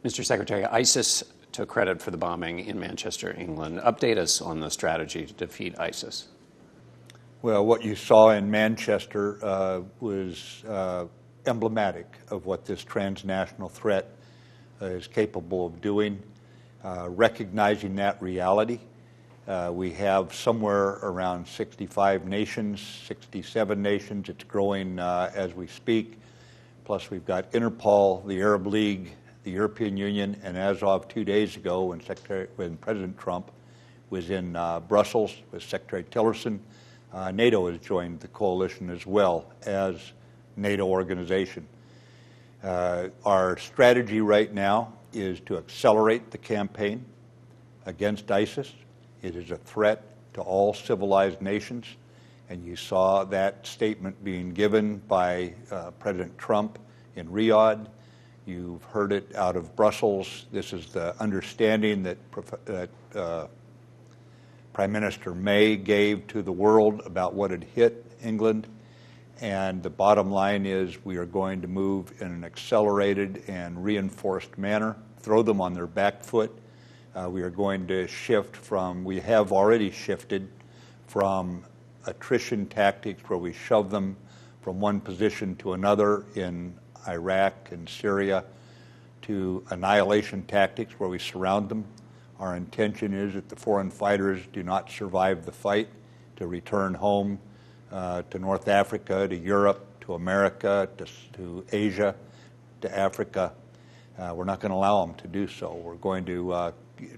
Mr. Secretary, ISIS took credit for the bombing in Manchester, England. Update us on the strategy to defeat ISIS. Well, what you saw in Manchester was emblematic of what this transnational threat is capable of doing. Recognizing that reality, we have somewhere around 65 nations, 67 nations. It's growing as we speak. Plus, we've got Interpol, the Arab League, the European Union, and as of 2 days ago, when President Trump was in Brussels with Secretary Tillerson, NATO has joined the coalition as well as NATO organization. Our strategy right now is to accelerate the campaign against ISIS. It is a threat to all civilized nations, and you saw that statement being given by President Trump in Riyadh. You've heard it out of Brussels. This is the understanding that Prime Minister May gave to the world about what had hit England. And the bottom line is we are going to move in an accelerated and reinforced manner, throw them on their back foot. We are going to we have already shifted from attrition tactics where we shove them from one position to another in Iraq and Syria to annihilation tactics where we surround them. Our intention is that the foreign fighters do not survive the fight, to return home to North Africa, to Europe, to America, to Asia, to Africa. We're not going to allow them to do so. We're going to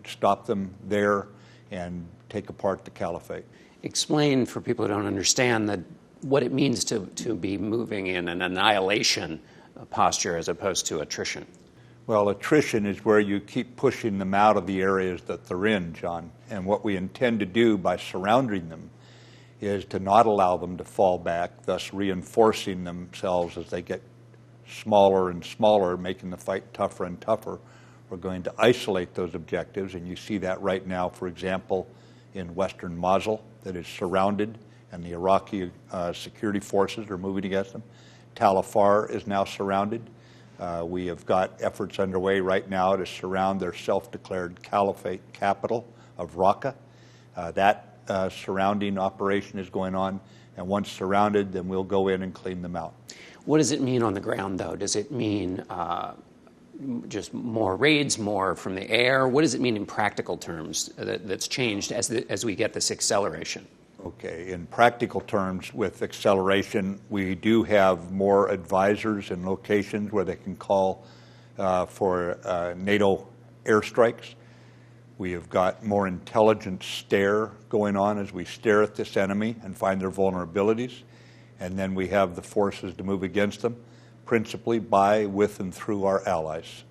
stop them there and take apart the caliphate. Explain for people who don't understand what it means to be moving in an annihilation posture as opposed to attrition. Well, attrition is where you keep pushing them out of the areas that they're in, John. And what we intend to do by surrounding them is to not allow them to fall back, thus reinforcing themselves as they get smaller and smaller, making the fight tougher and tougher. We're going to isolate those objectives, and you see that right now, for example, in western Mosul, that is surrounded, and the Iraqi security forces are moving against them. Tal Afar is now surrounded. We have got efforts underway right now to surround their self-declared caliphate capital of Raqqa. That surrounding operation is going on, and once surrounded, then we'll go in and clean them out. What does it mean on the ground, though? Does it mean just more raids, more from the air? What does it mean in practical terms that's changed as we get this acceleration? Okay, in practical terms, with acceleration, we do have more advisors in locations where they can call for NATO airstrikes. We have got more intelligent stare going on as we stare at this enemy and find their vulnerabilities. And then we have the forces to move against them, principally by, with, and through our allies.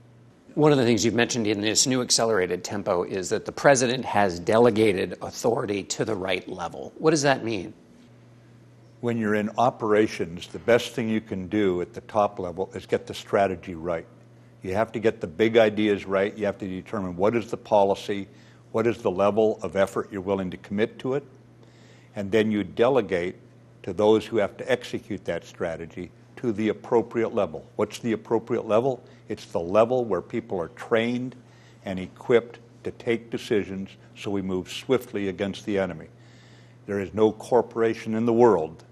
One of the things you've mentioned in this new accelerated tempo is that the president has delegated authority to the right level. What does that mean? When you're in operations, the best thing you can do at the top level is get the strategy right. You have to get the big ideas right. You have to determine what is the policy, what is the level of effort you're willing to commit to it, and then you delegate to those who have to execute that strategy to the appropriate level. What's the appropriate level? It's the level where people are trained and equipped to take decisions so we move swiftly against the enemy. There is no corporation in the world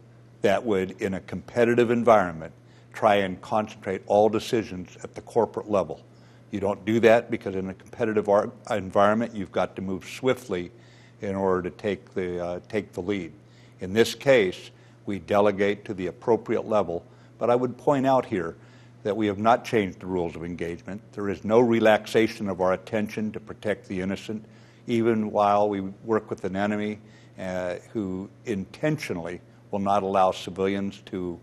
that would, in a competitive environment, try and concentrate all decisions at the corporate level. You don't do that because in a competitive environment, you've got to move swiftly in order to take the lead. In this case, we delegate to the appropriate level, but I would point out here that we have not changed the rules of engagement. There is no relaxation of our attention to protect the innocent, even while we work with an enemy who intentionally will not allow civilians to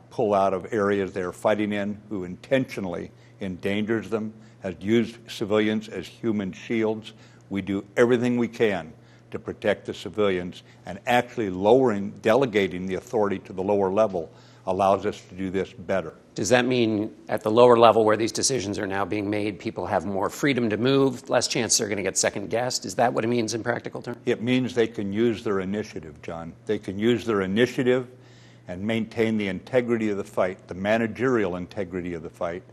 pull out of areas they're fighting in, who intentionally endangers them, has used civilians as human shields. We do everything we can to protect the civilians, and actually delegating the authority to the lower level allows us to do this better. Does that mean at the lower level where these decisions are now being made, people have more freedom to move, less chance they're going to get second-guessed? Is that what it means in practical terms? It means they can use their initiative, John. They can use their initiative and maintain the integrity of the fight, the managerial integrity of the fight,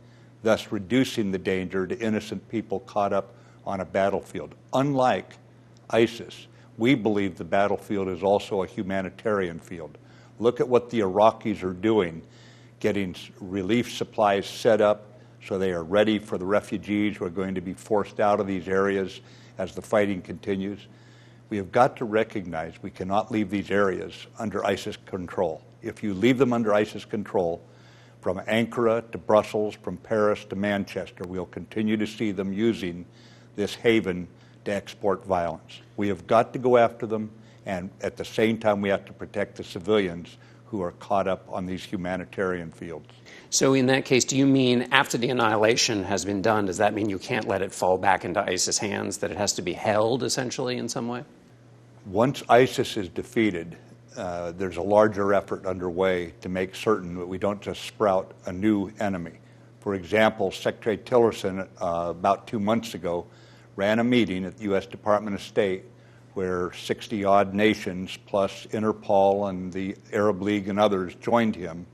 thus reducing the danger to innocent people caught up on a battlefield. Unlike ISIS, we believe the battlefield is also a humanitarian field. Look at what the Iraqis are doing, getting relief supplies set up so they are ready for the refugees who are going to be forced out of these areas as the fighting continues. We have got to recognize we cannot leave these areas under ISIS control. If you leave them under ISIS control, from Ankara to Brussels, from Paris to Manchester, we'll continue to see them using this haven to export violence. We have got to go after them, and at the same time we have to protect the civilians who are caught up on these humanitarian fields. So in that case, do you mean after the annihilation has been done, does that mean you can't let it fall back into ISIS hands, that it has to be held essentially in some way? Once ISIS is defeated, there's a larger effort underway to make certain that we don't just sprout a new enemy. For example, Secretary Tillerson, about 2 months ago, ran a meeting at the U.S. Department of State where 60-odd nations plus Interpol and the Arab League and others joined him.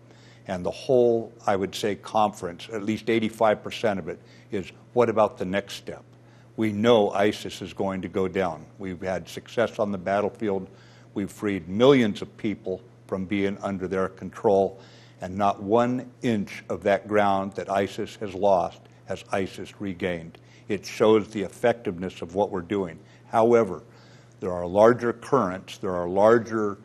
And the whole, I would say, conference, at least 85% of it, is what about the next step? We know ISIS is going to go down. We've had success on the battlefield. We've freed millions of people from being under their control, and not 1 inch of that ground that ISIS has lost has ISIS regained. It shows the effectiveness of what we're doing. However, there are larger currents, there are larger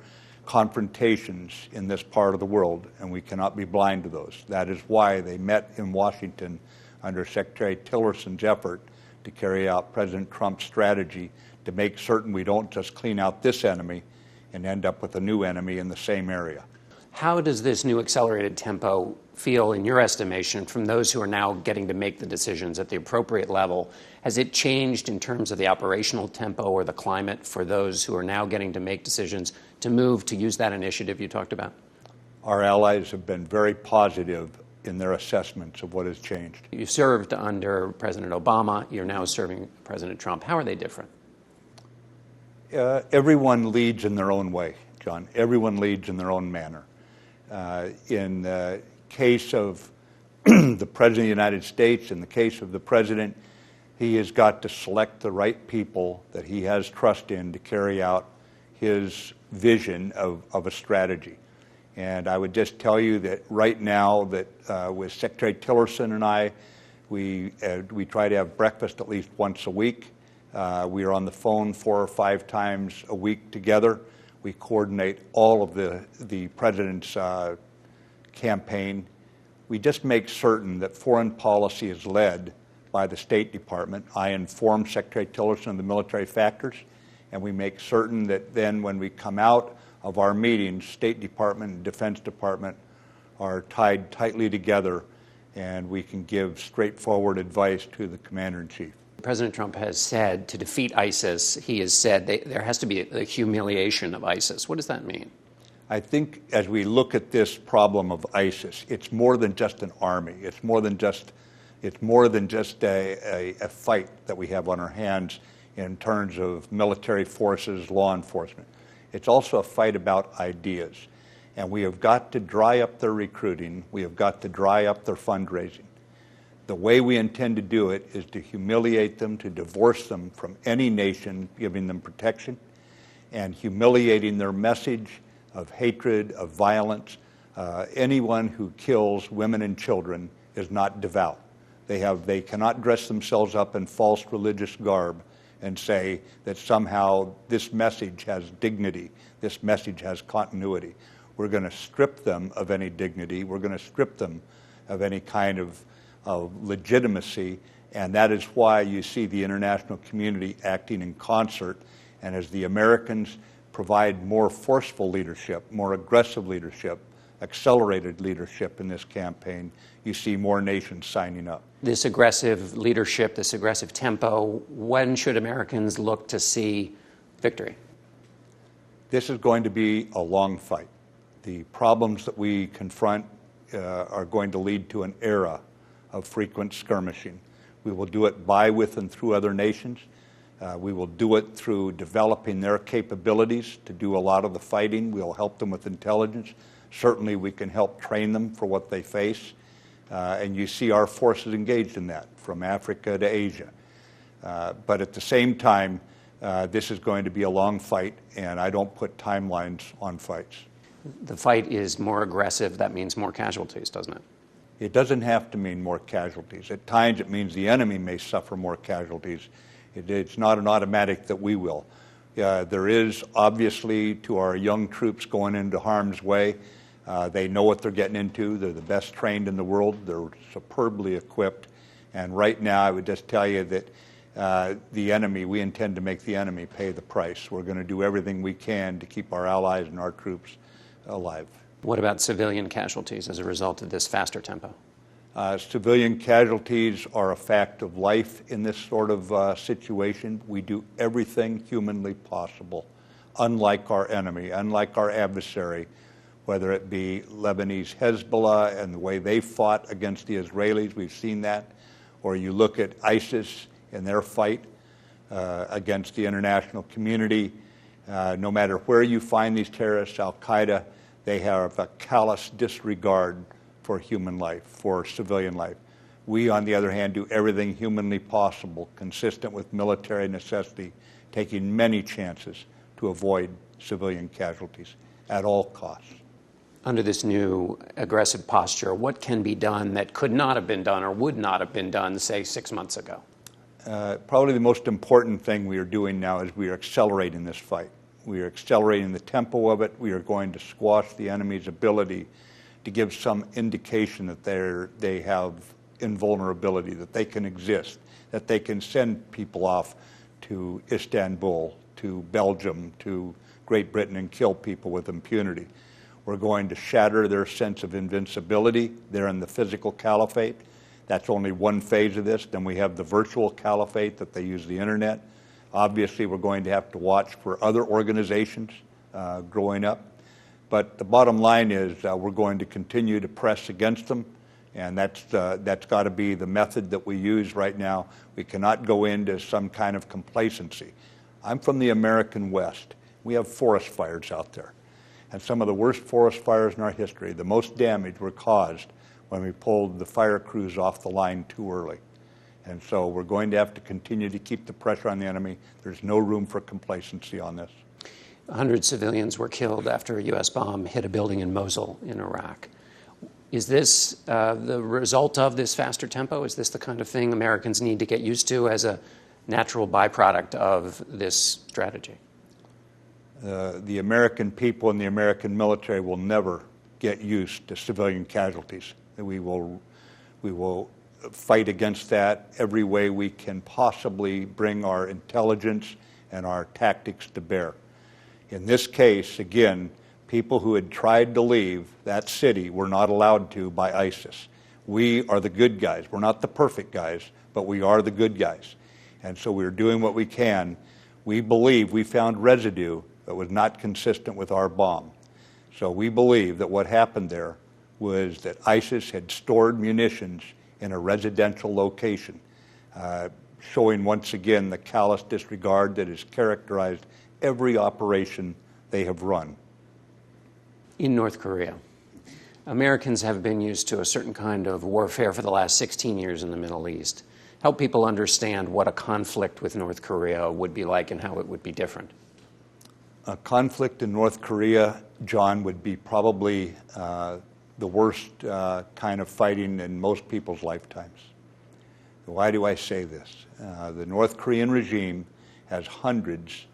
confrontations in this part of the world, and we cannot be blind to those. That is why they met in Washington under Secretary Tillerson's effort to carry out President Trump's strategy to make certain we don't just clean out this enemy and end up with a new enemy in the same area. How does this new accelerated tempo feel, in your estimation, from those who are now getting to make the decisions at the appropriate level? Has it changed in terms of the operational tempo or the climate for those who are now getting to make decisions to move to use that initiative you talked about? Our allies have been very positive in their assessments of what has changed. You served under President Obama. You're now serving President Trump. How are they different? Everyone leads in their own way, John. Everyone leads in their own manner. In the case of the President of the United States, in the case of the President, he has got to select the right people that he has trust in to carry out his vision of a strategy. And I would just tell you that right now that with Secretary Tillerson and I, we try to have breakfast at least once a week. We are on the phone 4 or 5 times a week together. We coordinate all of the President's campaign. We just make certain that foreign policy is led by the State Department. I inform Secretary Tillerson of the military factors, and we make certain that then when we come out of our meetings, State Department and Defense Department are tied tightly together, and we can give straightforward advice to the Commander-in-Chief. President Trump has said to defeat ISIS, he has said there has to be a humiliation of ISIS. What does that mean? I think as we look at this problem of ISIS, it's more than just an army. It's more than just a fight that we have on our hands in terms of military forces, law enforcement. It's also a fight about ideas. And we have got to dry up their recruiting. We have got to dry up their fundraising. The way we intend to do it is to humiliate them, to divorce them from any nation giving them protection, and humiliating their message of hatred, of violence. Anyone who kills women and children is not devout. They cannot dress themselves up in false religious garb and say that somehow this message has dignity, this message has continuity. We're going to strip them of any dignity. We're going to strip them of any kind of legitimacy, and that is why you see the international community acting in concert. And as the Americans provide more forceful leadership, more aggressive leadership, accelerated leadership in this campaign, you see more nations signing up. This aggressive leadership, this aggressive tempo, when should Americans look to see victory? This is going to be a long fight. The problems that we confront are going to lead to an era of frequent skirmishing. We will do it by, with, and through other nations. We will do it through developing their capabilities to do a lot of the fighting. We'll help them with intelligence. Certainly we can help train them for what they face. And you see our forces engaged in that, from Africa to Asia. But at the same time, this is going to be a long fight, and I don't put timelines on fights. The fight is more aggressive. That means more casualties, doesn't it? It doesn't have to mean more casualties. At times it means the enemy may suffer more casualties. It's not an automatic that we will. There is obviously, to our young troops going into harm's way, they know what they're getting into. They're the best trained in the world. They're superbly equipped. And right now I would just tell you that the enemy, we intend to make the enemy pay the price. We're going to do everything we can to keep our allies and our troops alive. What about civilian casualties as a result of this faster tempo? Civilian casualties are a fact of life in this sort of situation. We do everything humanly possible, unlike our enemy, unlike our adversary, whether it be Lebanese Hezbollah and the way they fought against the Israelis, we've seen that, or you look at ISIS and their fight against the international community. No matter where you find these terrorists, Al-Qaeda, they have a callous disregard for human life, for civilian life. We, on the other hand, do everything humanly possible, consistent with military necessity, taking many chances to avoid civilian casualties at all costs. Under this new aggressive posture, what can be done that could not have been done or would not have been done, say, 6 months ago? Probably the most important thing we are doing now is we are accelerating this fight. We are accelerating the tempo of it. We are going to squash the enemy's ability to give some indication that they have invulnerability, that they can exist, that they can send people off to Istanbul, to Belgium, to Great Britain and kill people with impunity. We're going to shatter their sense of invincibility. They're in the physical caliphate. That's only one phase of this. Then we have the virtual caliphate that they use the internet. Obviously, we're going to have to watch for other organizations growing up. But the bottom line is we're going to continue to press against them, and that's got to be the method that we use right now. We cannot go into some kind of complacency. I'm from the American West. We have forest fires out there. And some of the worst forest fires in our history, the most damage were caused when we pulled the fire crews off the line too early. And so we're going to have to continue to keep the pressure on the enemy. There's no room for complacency on this. 100 civilians were killed after a U.S. bomb hit a building in Mosul in Iraq. Is this the result of this faster tempo? Is this the kind of thing Americans need to get used to as a natural byproduct of this strategy? The American people and the American military will never get used to civilian casualties. We will fight against that every way we can possibly bring our intelligence and our tactics to bear. In this case, again, people who had tried to leave that city were not allowed to by ISIS. We are the good guys. We're not the perfect guys, but we are the good guys. And so we're doing what we can. We believe we found residue that was not consistent with our bomb. So we believe that what happened there was that ISIS had stored munitions in a residential location, showing once again the callous disregard that has characterized every operation they have run. In North Korea, Americans have been used to a certain kind of warfare for the last 16 years in the Middle East. Help people understand what a conflict with North Korea would be like and how it would be different. A conflict in North Korea, John, would be probably the worst kind of fighting in most people's lifetimes. Why do I say this? The North Korean regime has hundreds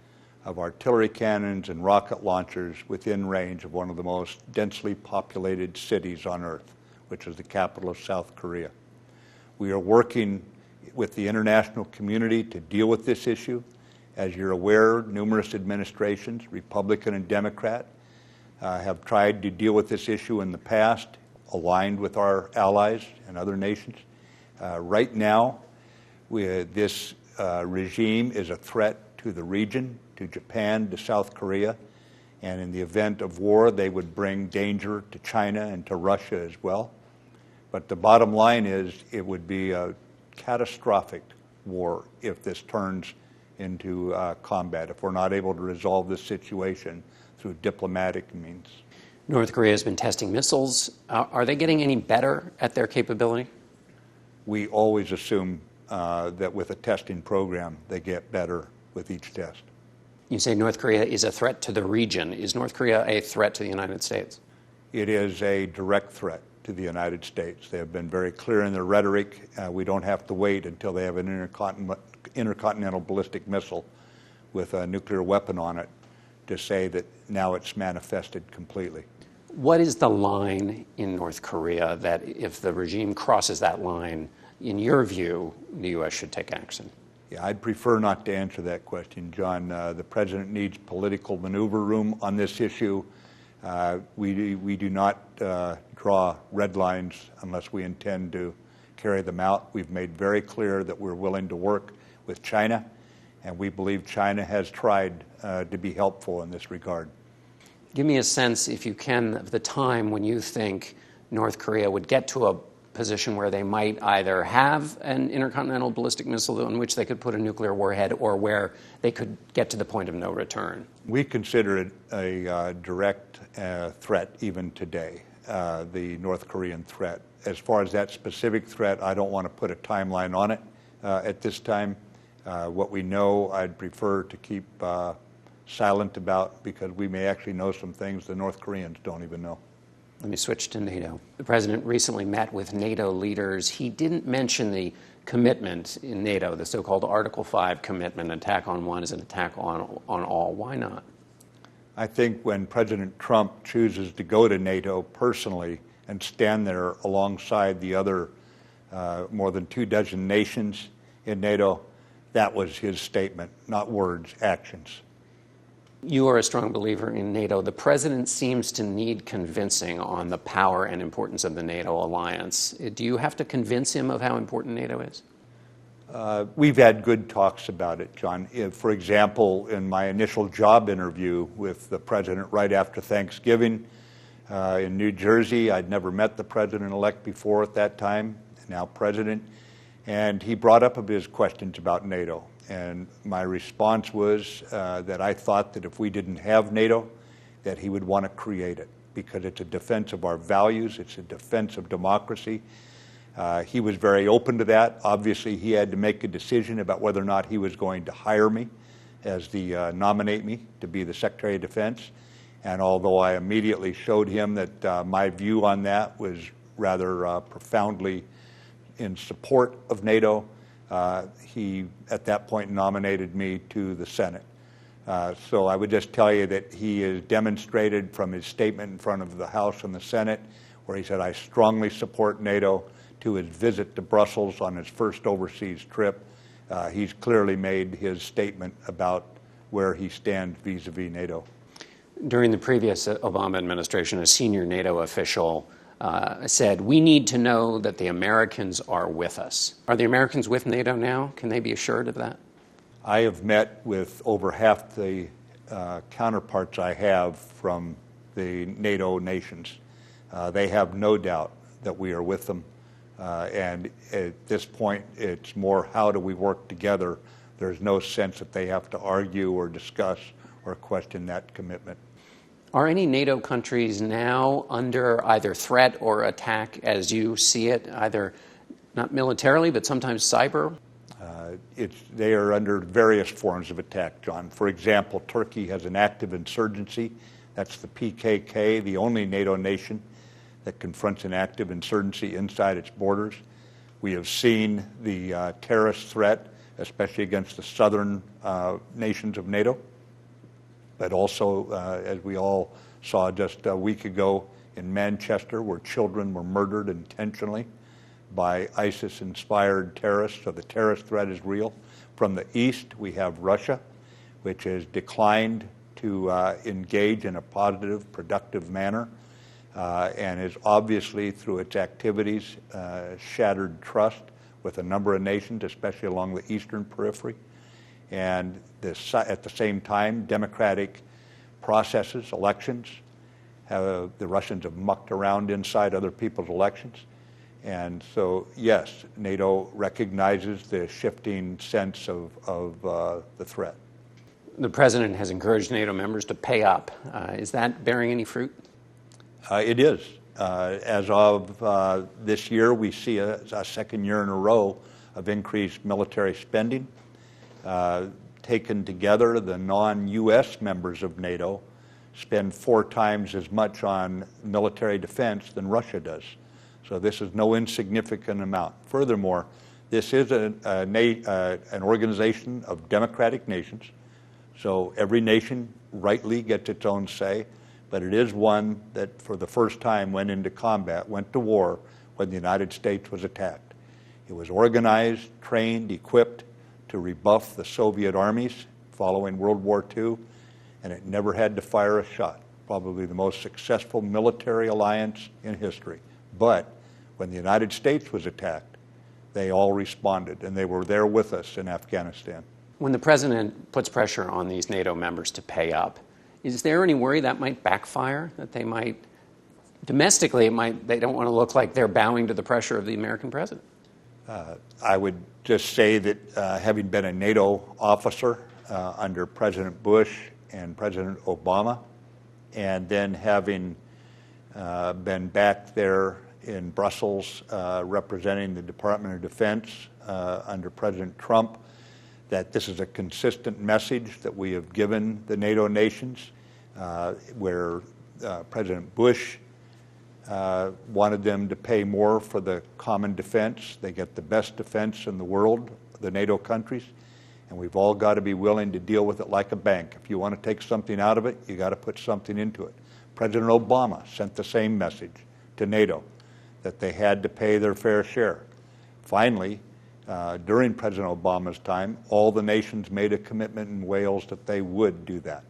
of artillery cannons and rocket launchers within range of one of the most densely populated cities on earth, which is the capital of South Korea. We are working with the international community to deal with this issue. As you're aware, numerous administrations, Republican and Democrat, have tried to deal with this issue in the past, aligned with our allies and other nations. Right now, this regime is a threat to the region, to Japan, to South Korea, and in the event of war, they would bring danger to China and to Russia as well. But the bottom line is it would be a catastrophic war if this turns into combat, if we're not able to resolve this situation through diplomatic means. North Korea has been testing missiles. Are they getting any better at their capability? We always assume that with a testing program, they get better with each test. You say North Korea is a threat to the region. Is North Korea a threat to the United States? It is a direct threat to the United States. They have been very clear in their rhetoric. We don't have to wait until they have an intercontinental ballistic missile with a nuclear weapon on it to say that now it's manifested completely. What is the line in North Korea that if the regime crosses that line, in your view, the U.S. should take action? Yeah, I'd prefer not to answer that question, John. The president needs political maneuver room on this issue. We do not draw red lines unless we intend to carry them out. We've made very clear that we're willing to work with China, and we believe China has tried to be helpful in this regard. Give me a sense, if you can, of the time when you think North Korea would get to a position where they might either have an intercontinental ballistic missile on which they could put a nuclear warhead or where they could get to the point of no return. We consider it a direct threat even today, the North Korean threat. As far as that specific threat, I don't want to put a timeline on it at this time. What we know, I'd prefer to keep silent about, because we may actually know some things the North Koreans don't even know. Let me switch to NATO. The president recently met with NATO leaders. He didn't mention the commitment in NATO, the so-called Article 5 commitment, attack on one is an attack on all. Why not? I think when President Trump chooses to go to NATO personally and stand there alongside the other more than 24 nations in NATO, that was his statement, not words, actions. You are a strong believer in NATO. The president seems to need convincing on the power and importance of the NATO alliance. Do you have to convince him of how important NATO is? We've had good talks about it, John. For example, in my initial job interview with the president right after Thanksgiving in New Jersey, I'd never met the president-elect before at that time, now president, and he brought up his questions about NATO. And my response was that I thought that if we didn't have NATO, that he would want to create it, because it's a defense of our values, it's a defense of democracy. He was very open to that. Obviously, he had to make a decision about whether or not he was going to hire me nominate me to be the Secretary of Defense. And although I immediately showed him that my view on that was rather profoundly in support of NATO, he, at that point, nominated me to the Senate. So I would just tell you that he has demonstrated from his statement in front of the House and the Senate, where he said, I strongly support NATO, to his visit to Brussels on his first overseas trip. He's clearly made his statement about where he stands vis-a-vis NATO. During the previous Obama administration, a senior NATO official said, we need to know that the Americans are with us. Are the Americans with NATO now? Can they be assured of that? I have met with over half the counterparts I have from the NATO nations. They have no doubt that we are with them. And at this point, it's more how do we work together. There's no sense that they have to argue or discuss or question that commitment. Are any NATO countries now under either threat or attack as you see it, either not militarily, but sometimes cyber? They are under various forms of attack, John. For example, Turkey has an active insurgency. That's the PKK, the only NATO nation that confronts an active insurgency inside its borders. We have seen the terrorist threat, especially against the southern nations of NATO, but also, as we all saw just a week ago in Manchester, where children were murdered intentionally by ISIS-inspired terrorists, so the terrorist threat is real. From the east, we have Russia, which has declined to engage in a positive, productive manner, and is obviously, through its activities, shattered trust with a number of nations, especially along the eastern periphery. And at the same time, democratic processes, elections, the Russians have mucked around inside other people's elections. And so, yes, NATO recognizes the shifting sense of the threat. The president has encouraged NATO members to pay up. Is that bearing any fruit? It is. As of this year, we see a second year in a row of increased military spending. Taken together, the non-U.S. members of NATO spend 4 times as much on military defense than Russia does. So this is no insignificant amount. Furthermore, this is an organization of democratic nations, so every nation rightly gets its own say, but it is one that for the first time went into combat, went to war when the United States was attacked. It was organized, trained, equipped to rebuff the Soviet armies following World War II, and it never had to fire a shot. Probably the most successful military alliance in history. But when the United States was attacked, they all responded, and they were there with us in Afghanistan. When the president puts pressure on these NATO members to pay up, is there any worry that might backfire, that they might, domestically, they don't want to look like they're bowing to the pressure of the American president? I would just say that having been a NATO officer under President Bush and President Obama, and then having been back there in Brussels representing the Department of Defense under President Trump, that this is a consistent message that we have given the NATO nations, where President Bush wanted them to pay more for the common defense. They get the best defense in the world, the NATO countries, and we've all got to be willing to deal with it like a bank. If you want to take something out of it, you got to put something into it. President Obama sent the same message to NATO, that they had to pay their fair share. Finally, during President Obama's time, all the nations made a commitment in Wales that they would do that.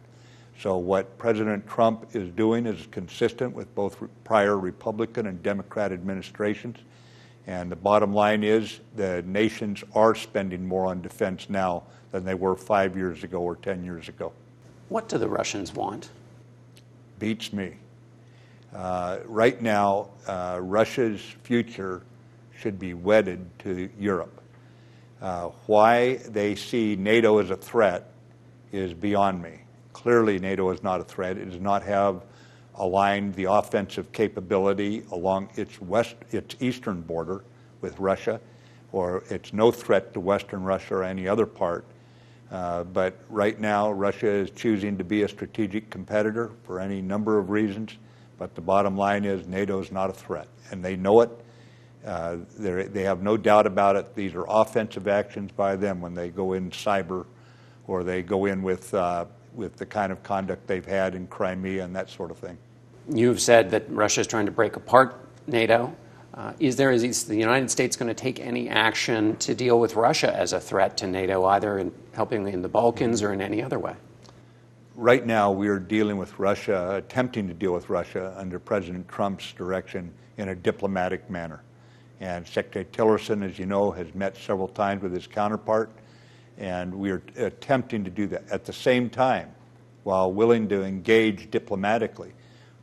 So what President Trump is doing is consistent with both prior Republican and Democrat administrations. And the bottom line is the nations are spending more on defense now than they were 5 years ago or 10 years ago. What do the Russians want? Beats me. Right now, Russia's future should be wedded to Europe. Why they see NATO as a threat is beyond me. Clearly, NATO is not a threat. It does not have aligned the offensive capability along its eastern border with Russia, or it's no threat to Western Russia or any other part. But right now, Russia is choosing to be a strategic competitor for any number of reasons. But the bottom line is NATO is not a threat, and they know it. They have no doubt about it. These are offensive actions by them when they go in cyber, or they go in with the kind of conduct they've had in Crimea and that sort of thing. You've said that Russia is trying to break apart NATO. Is the United States going to take any action to deal with Russia as a threat to NATO, either in helping in the Balkans or in any other way? Right now, we are dealing with Russia, attempting to deal with Russia under President Trump's direction in a diplomatic manner. And Secretary Tillerson, as you know, has met several times with his counterpart, and we are attempting to do that. At the same time, while willing to engage diplomatically,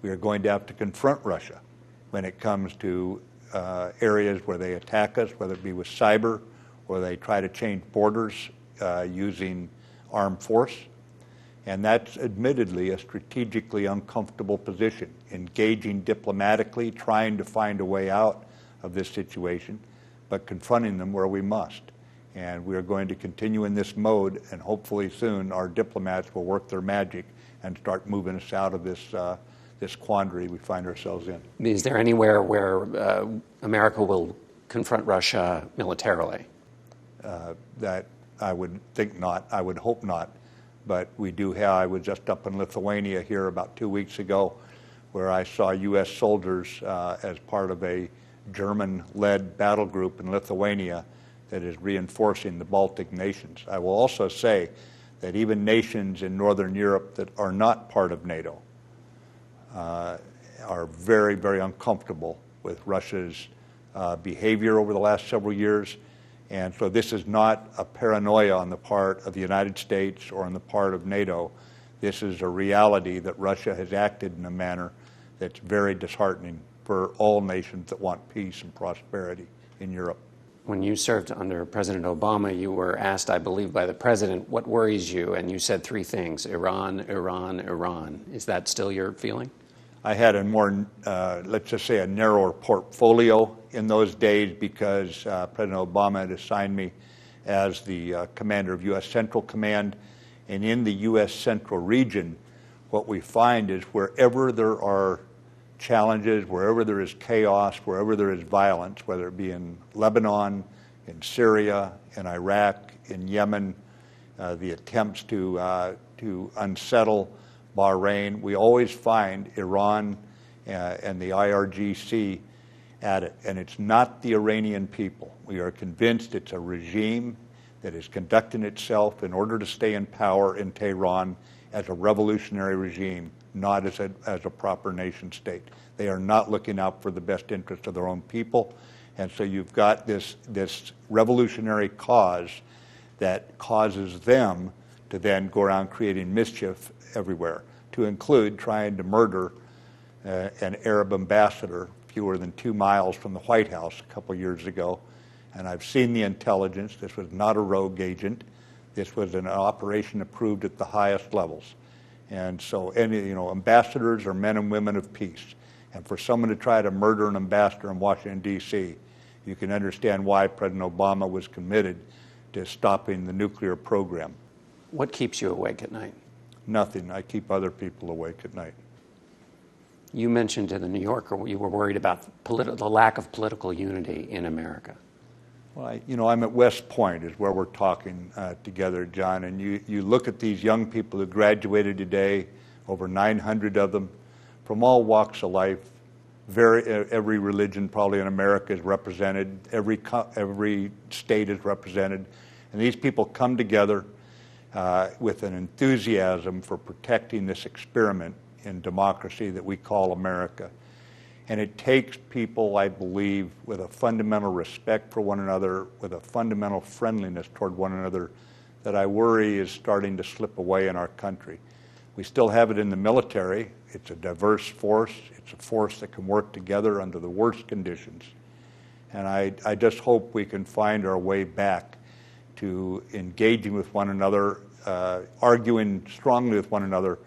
we are going to have to confront Russia when it comes to areas where they attack us, whether it be with cyber or they try to change borders using armed force. And that's admittedly a strategically uncomfortable position, engaging diplomatically, trying to find a way out of this situation, but confronting them where we must. And we are going to continue in this mode, and hopefully soon our diplomats will work their magic and start moving us out of this quandary we find ourselves in. Is there anywhere where America will confront Russia militarily? That I would think not. I would hope not. But we do have, I was just up in Lithuania here about 2 weeks ago, where I saw U.S. soldiers as part of a German-led battle group in Lithuania that is reinforcing the Baltic nations. I will also say that even nations in Northern Europe that are not part of NATO are very, very uncomfortable with Russia's behavior over the last several years. And so this is not a paranoia on the part of the United States or on the part of NATO. This is a reality that Russia has acted in a manner that's very disheartening for all nations that want peace and prosperity in Europe. When you served under President Obama, you were asked, I believe, by the president, what worries you? And you said 3 things: Iran, Iran, Iran. Is that still your feeling? I had a more, let's just say, a narrower portfolio in those days because President Obama had assigned me as the commander of U.S. Central Command. And in the U.S. Central region, what we find is wherever there are challenges, wherever there is chaos, wherever there is violence, whether it be in Lebanon, in Syria, in Iraq, in Yemen, the attempts to unsettle Bahrain, we always find Iran and the IRGC at it. And it's not the Iranian people. We are convinced it's a regime that is conducting itself in order to stay in power in Tehran as a revolutionary regime, not as a proper nation state. They are not looking out for the best interest of their own people. And so you've got this revolutionary cause that causes them to then go around creating mischief everywhere, to include trying to murder an Arab ambassador fewer than 2 miles from the White House a couple years ago. And I've seen the intelligence. This was not a rogue agent. This was an operation approved at the highest levels. And so ambassadors are men and women of peace. And for someone to try to murder an ambassador in Washington, D.C., you can understand why President Obama was committed to stopping the nuclear program. What keeps you awake at night? Nothing. I keep other people awake at night. You mentioned to the New Yorker you were worried about the lack of political unity in America. Well, I'm at West Point is where we're talking together, John, and you look at these young people who graduated today, over 900 of them, from all walks of life. Every religion probably in America is represented, every state is represented, and these people come together with an enthusiasm for protecting this experiment in democracy that we call America. And it takes people, I believe, with a fundamental respect for one another, with a fundamental friendliness toward one another, that I worry is starting to slip away in our country. We still have it in the military. It's a diverse force. It's a force that can work together under the worst conditions. And I just hope we can find our way back to engaging with one another, arguing strongly with one another,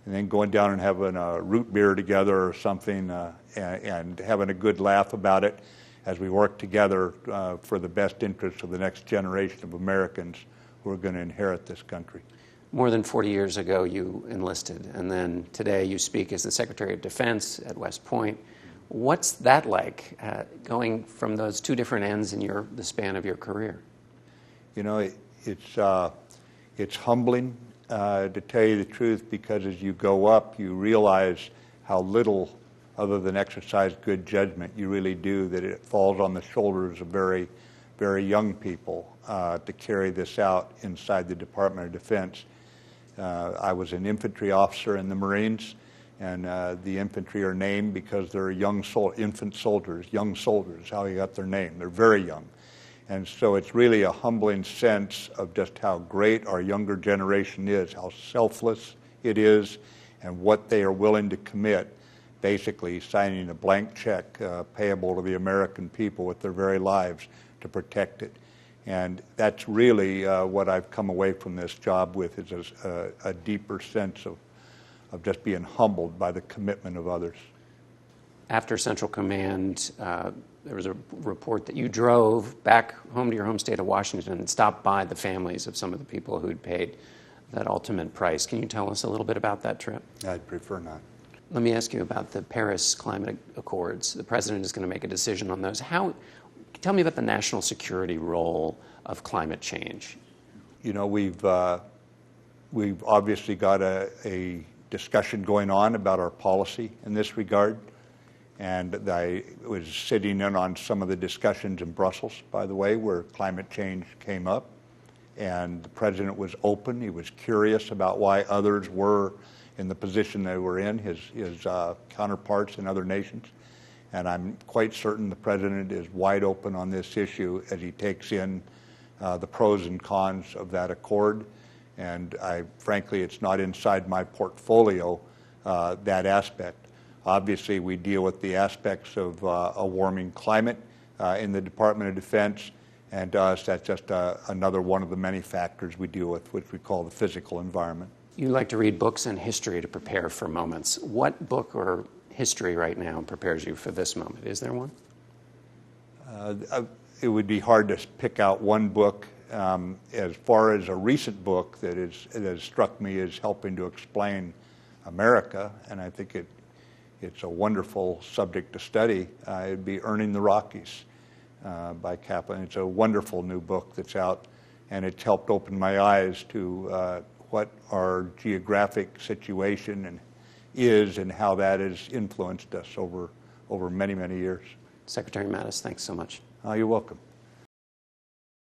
and then going down and having a root beer together or something and having a good laugh about it as we work together for the best interests of the next generation of Americans who are going to inherit this country. More than 40 years ago, you enlisted, and then today you speak as the Secretary of Defense at West Point. What's that like, going from those two different ends in the span of your career? It's humbling. To tell you the truth, because as you go up, you realize how little, other than exercise good judgment, you really do, that it falls on the shoulders of very, very young people to carry this out inside the Department of Defense. I was an infantry officer in the Marines, and the infantry are named because they're infant soldiers, young soldiers, how they got their name. They're very young. And so it's really a humbling sense of just how great our younger generation is, how selfless it is, and what they are willing to commit, basically signing a blank check payable to the American people with their very lives to protect it. And that's really what I've come away from this job with, is a deeper sense of just being humbled by the commitment of others. After Central Command, there was a report that you drove back home to your home state of Washington and stopped by the families of some of the people who'd paid that ultimate price. Can you tell us a little bit about that trip? I'd prefer not. Let me ask you about the Paris Climate Accords. The president is going to make a decision on those. Tell me about the national security role of climate change. We've obviously got a discussion going on about our policy in this regard. And I was sitting in on some of the discussions in Brussels, by the way, where climate change came up. And the president was open. He was curious about why others were in the position they were in, his counterparts in other nations. And I'm quite certain the president is wide open on this issue as he takes in the pros and cons of that accord. And frankly, it's not inside my portfolio, that aspect. Obviously, we deal with the aspects of a warming climate in the Department of Defense, and to us, that's just another one of the many factors we deal with, which we call the physical environment. You like to read books and history to prepare for moments. What book or history right now prepares you for this moment? Is there one? It would be hard to pick out one book. As far as a recent book that has struck me as helping to explain America, and I think it's a wonderful subject to study, it'd be Earning the Rockies by Kaplan. It's a wonderful new book that's out, and it's helped open my eyes to what our geographic situation is and how that has influenced us over many, many years. Secretary Mattis, thanks so much. You're welcome.